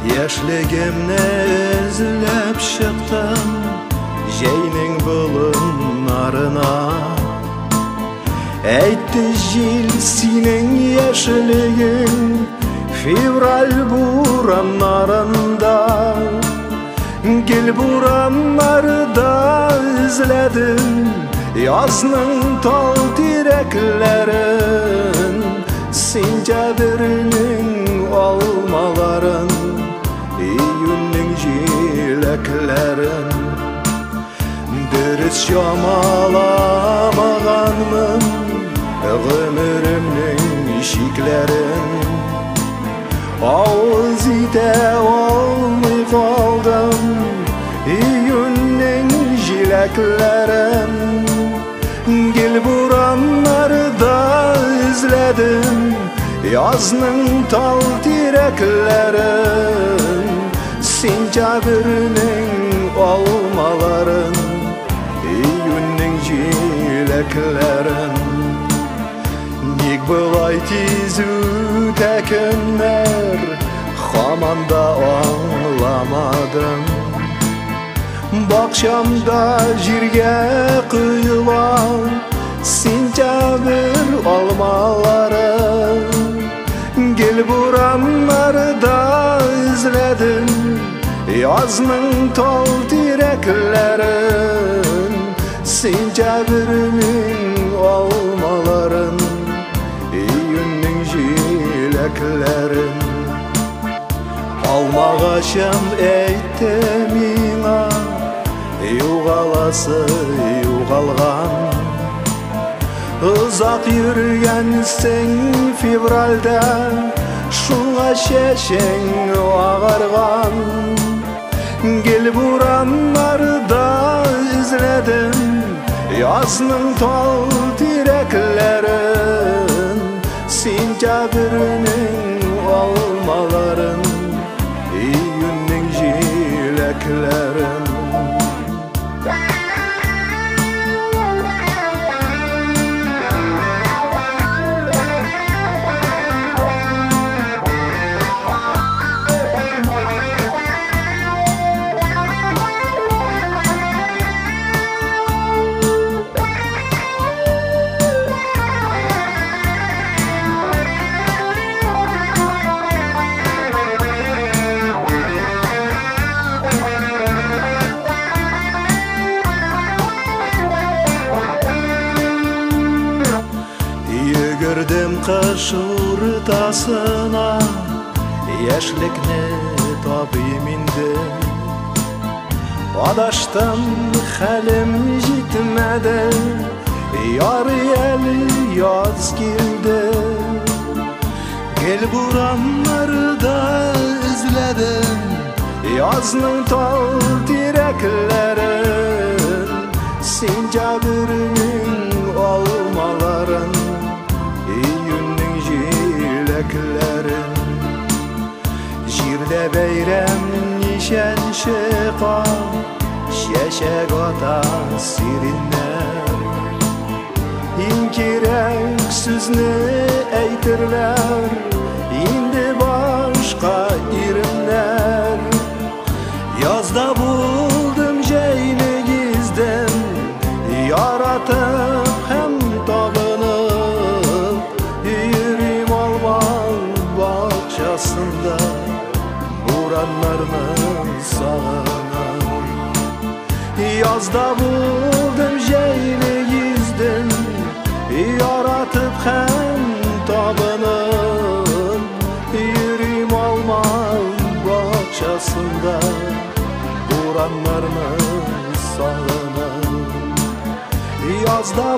Яшьлегемне эзләп чыктым җәйнең болыннарына. Әйтте җил синең яшьлегең февраль бураннарында. Гел бураннарда эзләдем язның тал тирәкләрен, сентябрьнең алмаларын, июньнең җиләкләрен. Дөрес чамаламаганмын гомеремнең чикләрен. Авыз итә алмый калдым июньнең җиләкләрен. Гел бураннарда эзләдем язның тал тирәкләрен, сентябрьнең алмаларын, июньнең җиләкләрен. Ник болай тиз үтә көннәр, һаман да аңламадым. Бакчамда җиргә коелган сентябрь алмалары. Гел бураннарда эзләдем язның тал тирәкләрен, сентябрьнең алмаларын, июньнең җиләкләрен. Алмагачым әйтте миңа, югаласы югалган. Узак йөргәнсең февральдә, шуңа чәчәң агарган. Гел бураннарда эзләдем язның тал тирәкләрен, сентябрьнең алмаларын, июньнең җиләкләрен. Йөгердем кыш уртасына, яшьлекне табыйм инде. Адаштым, хәлем җитмәде, ярый әле яз килде. Гел бураннарда эзләдем язның тал тирәкләрен, сентябрьнең алмаларын, июньнең җиләкләрен. Җирдә бәйрәм ничәнче кан, чәчәк ата сиреннәр. Иң кирәк сүзне әйтерләр инде башка иреннәр. Язда булдым җәйне гиздем, яратып һәм табынып, йөрим алман бакчасында, бураннарны сагынып. Язда булдым җәйне гиздем, яратып һәм табынып, йөрим алман бакчасында, бураннарны сагынып. Язда